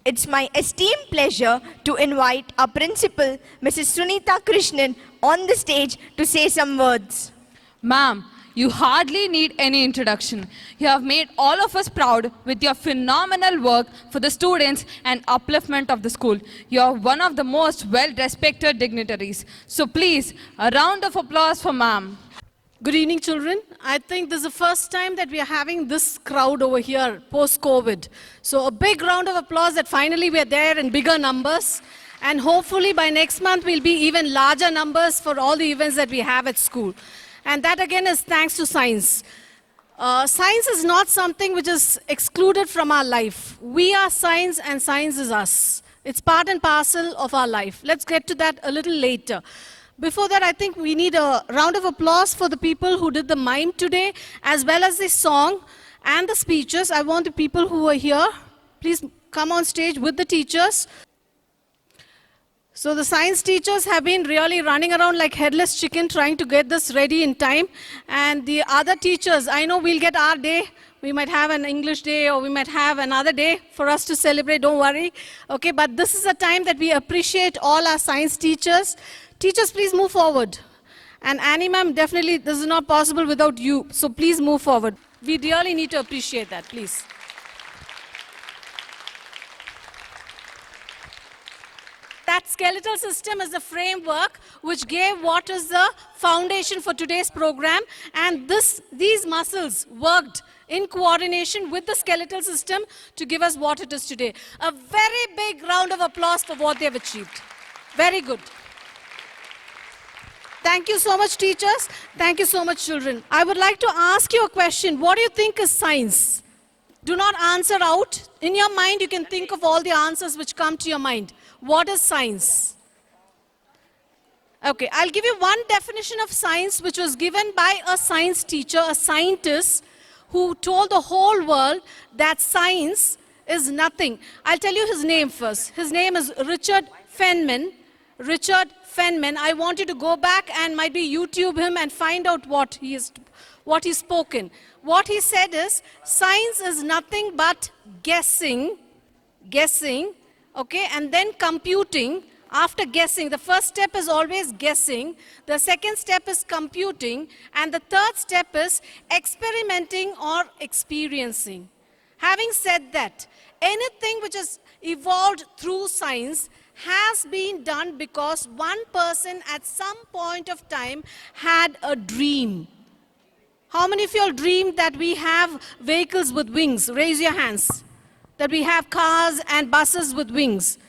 it's my esteemed pleasure to invite our principal, Mrs. Sunita Krishnan, on the stage to say some words. Ma'am, you hardly need any introduction. You have made all of us proud with your phenomenal work for the students and upliftment of the school. You are one of the most well-respected dignitaries. So please, a round of applause for ma'am. Good evening, children. I think this is the first time that we are having this crowd over here post-COVID. So a big round of applause that finally we are there in bigger numbers. And hopefully by next month we'll be even larger numbers for all the events that we have at school. And that again is thanks to science. Science is not something which is excluded from our life. We are science and science is us. It's part and parcel of our life. Let's get to that a little later. Before that, I think we need a round of applause for the people who did the mime today, as well as the song and the speeches. I want the people who are here, please come on stage with the teachers. So the science teachers have been really running around like headless chicken trying to get this ready in time. And the other teachers, I know we'll get our day. We might have an English day or we might have another day for us to celebrate, don't worry. Okay, but this is a time that we appreciate all our science teachers. Teachers, please move forward. And Annie ma'am, definitely this is not possible without you. So please move forward. We really need to appreciate that, please. That skeletal system is the framework which gave what is the foundation for today's program. And these muscles worked in coordination with the skeletal system to give us what it is today. A very big round of applause for what they have achieved. Very good. Thank you so much, teachers. Thank you so much, children. I would like to ask you a question. What do you think is science? Do not answer out. In your mind, you can think of all the answers which come to your mind. What is science? Okay, I'll give you one definition of science which was given by a science teacher, a scientist, who told the whole world that science is nothing. I'll tell you his name first. His name is Richard Feynman. Richard Feynman. I want you to go back and maybe YouTube him and find out what he's spoken. What he said is, science is nothing but guessing, okay, and then computing. After guessing, the first step is always guessing, the second step is computing, and the third step is experimenting or experiencing. Having said that, anything which is evolved through science has been done because one person at some point of time had a dream. How many of you all dreamed that we have vehicles with wings? Raise your hands. That we have cars and buses with wings.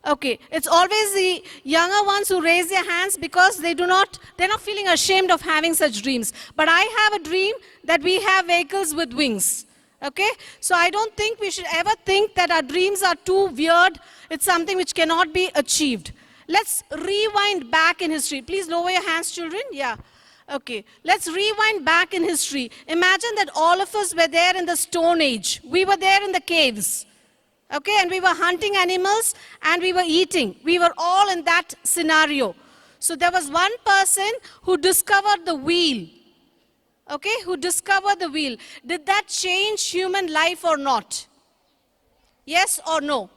Okay, it's always the younger ones who raise their hands because they're not feeling ashamed of having such dreams. But I have a dream that we have vehicles with wings. Okay, so I don't think we should ever think that our dreams are too weird. It's something which cannot be achieved. Let's rewind back in history. Please lower your hands, children. Yeah. Okay, let's rewind back in history. Imagine that all of us were there in the Stone Age. We were there in the caves. Okay, and we were hunting animals and we were eating. We were all in that scenario. So there was one person who discovered the wheel. Okay, who discovered the wheel. Did that change human life or not? Yes or no?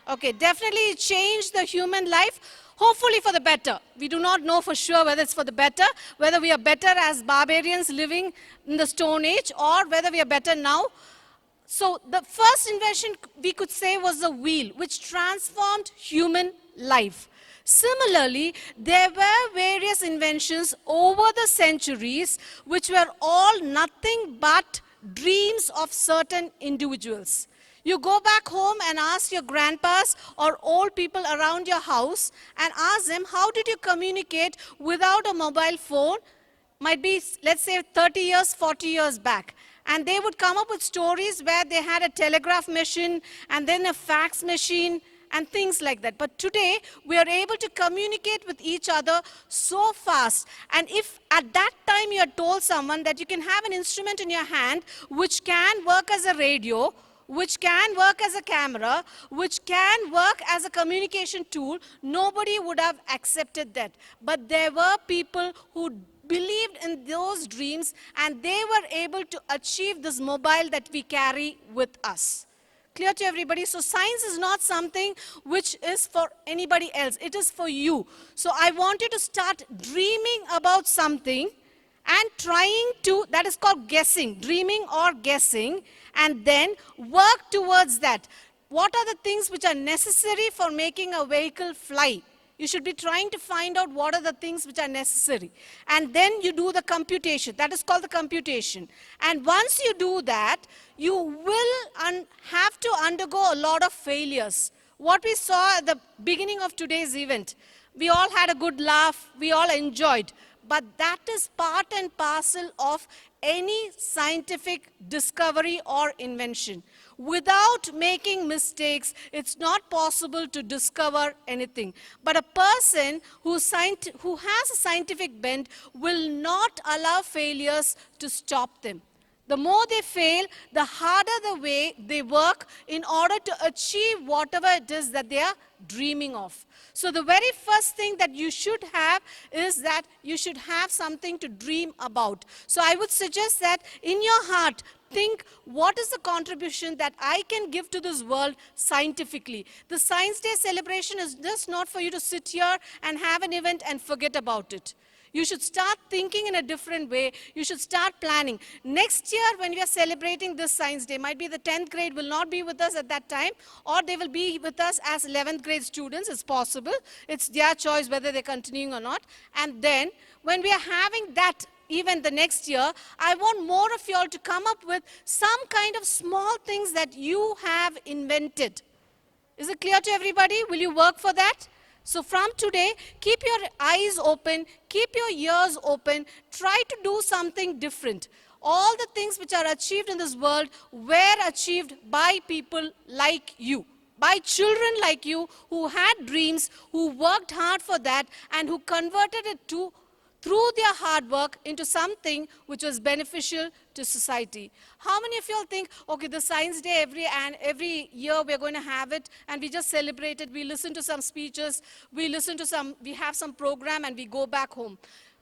Okay, definitely it changed the human life, hopefully for the better. We do not know for sure whether it's for the better, whether we are better as barbarians living in the Stone Age or whether we are better now. So the first invention we could say was the wheel, which transformed human life. Similarly, there were various inventions over the centuries which were all nothing but dreams of certain individuals. You go back home and ask your grandpas or old people around your house and ask them, how did you communicate without a mobile phone? Might be, let's say, 30 years, 40 years back. And they would come up with stories where they had a telegraph machine and then a fax machine and things like that. But today, we are able to communicate with each other so fast. And if at that time you had told someone that you can have an instrument in your hand which can work as a radio, which can work as a camera, which can work as a communication tool, nobody would have accepted that. But there were people who believed in those dreams and they were able to achieve this mobile that we carry with us. Clear to everybody? So science is not something which is for anybody else. It is for you. So I want you to start dreaming about something and trying to, that is called guessing, dreaming or guessing, and then work towards that. What are the things which are necessary for making a vehicle fly? You should be trying to find out what are the things which are necessary. And then you do the computation. That is called the computation. And once you do that, you will have to undergo a lot of failures. What we saw at the beginning of today's event, we all had a good laugh, we all enjoyed. But that is part and parcel of any scientific discovery or invention. Without making mistakes, it's not possible to discover anything. But a person who has a scientific bent will not allow failures to stop them. The more they fail, the harder the way they work in order to achieve whatever it is that they are dreaming of. So the very first thing that you should have is that you should have something to dream about. So I would suggest that in your heart, think, what is the contribution that I can give to this world scientifically? The Science Day celebration is just not for you to sit here and have an event and forget about it. You should start thinking in a different way. You should start planning. Next year, when we are celebrating this Science Day, might be the 10th grade will not be with us at that time, or they will be with us as 11th grade students. It's possible. It's their choice whether they're continuing or not. And then, when we are having that even the next year, I want more of you all to come up with some kind of small things that you have invented. Is it clear to everybody? Will you work for that? So from today, keep your eyes open, keep your ears open, try to do something different. All the things which are achieved in this world were achieved by people like you, by children like you who had dreams, who worked hard for that, and who converted it through their hard work into something which was beneficial to society. How many of you all think, okay, the Science Day every year we're going to have it, and we just celebrate it, we listen to some speeches, we have some program, and we go back home.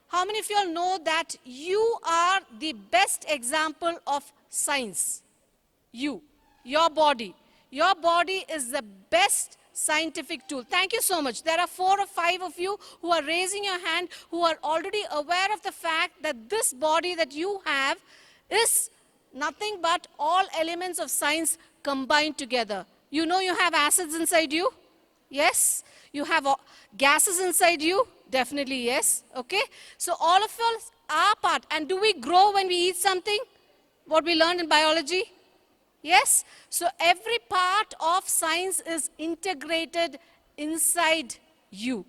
How many of you all know that you are the best example of science? You, your body. Your body is the best scientific tool. Thank you so much. There are 4 or 5 of you who are raising your hand, who are already aware of the fact that this body that you have is nothing but all elements of science combined together. You know you have acids inside you? Yes. You have gases inside you? Definitely yes. Okay. So all of us are part. And do we grow when we eat something? What we learned in biology? Yes? So every part of science is integrated inside you.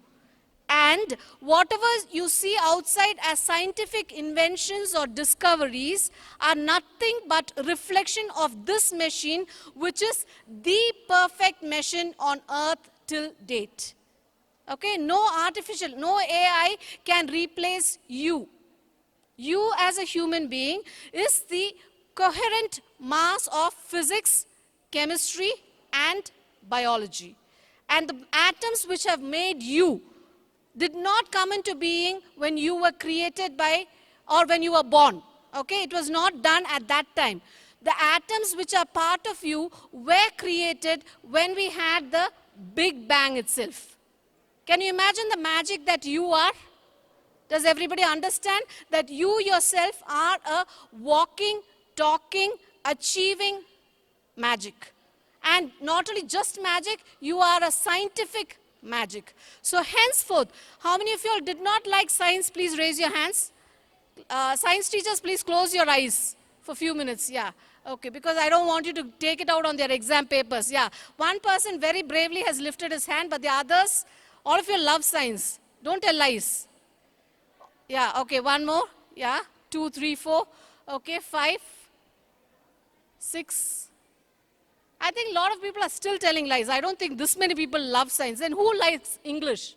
And whatever you see outside as scientific inventions or discoveries are nothing but reflection of this machine, which is the perfect machine on earth till date. Okay? No artificial, no AI can replace you. You as a human being is the coherent mass of physics, chemistry, and biology. And the atoms which have made you did not come into being when you were created by, or when you were born. Okay, it was not done at that time. The atoms which are part of you were created when we had the Big Bang itself. Can you imagine the magic that you are? Does everybody understand that you yourself are a walking, talking, achieving magic? And not only just magic, you are a scientific magic. So henceforth, how many of you all did not like science? Please raise your hands. Science teachers, please close your eyes for a few minutes. Yeah. Okay, because I don't want you to take it out on their exam papers. Yeah. One person very bravely has lifted his hand, but the others, all of you love science. Don't tell lies. Yeah, okay, one more. Yeah, 2, 3, 4. Okay, 5, 6. I think a lot of people are still telling lies. I don't think this many people love science. Then who likes English?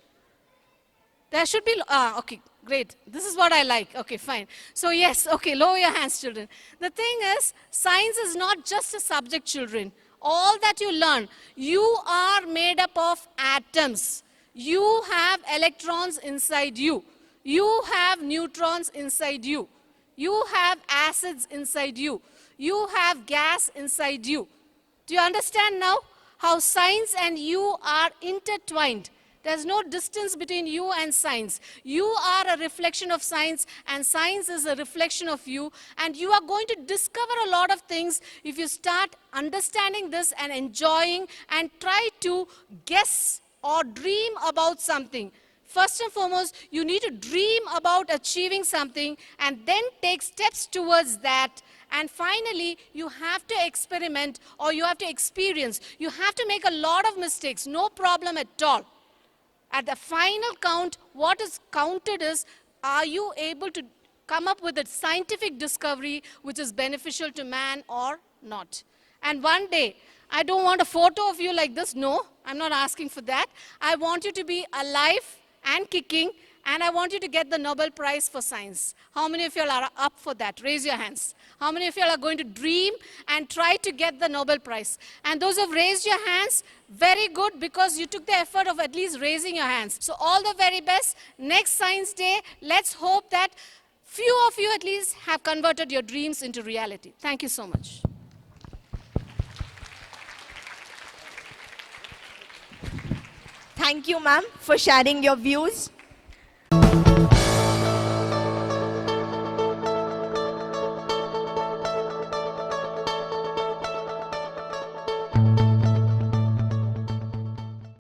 There should be, okay, great. This is what I like. Okay, fine. So yes, okay, lower your hands, children. The thing is, science is not just a subject, children. All that you learn, you are made up of atoms. You have electrons inside you. You have neutrons inside you. You have acids inside you. You have gas inside you. Do you understand now how science and you are intertwined? There's no distance between you and science. You are a reflection of science, and science is a reflection of you. And you are going to discover a lot of things if you start understanding this and enjoying and try to guess or dream about something. First and foremost, you need to dream about achieving something and then take steps towards that. And finally, you have to experiment or you have to experience. You have to make a lot of mistakes, no problem at all. At the final count, what is counted is, are you able to come up with a scientific discovery which is beneficial to man or not? And one day, I don't want a photo of you like this. No, I'm not asking for that. I want you to be alive and kicking, and I want you to get the Nobel Prize for Science. How many of you are up for that? Raise your hands. How many of you are going to dream and try to get the Nobel Prize? And those who have raised your hands, very good, because you took the effort of at least raising your hands. So all the very best. Next Science Day, let's hope that few of you at least have converted your dreams into reality. Thank you so much. Thank you, ma'am, for sharing your views.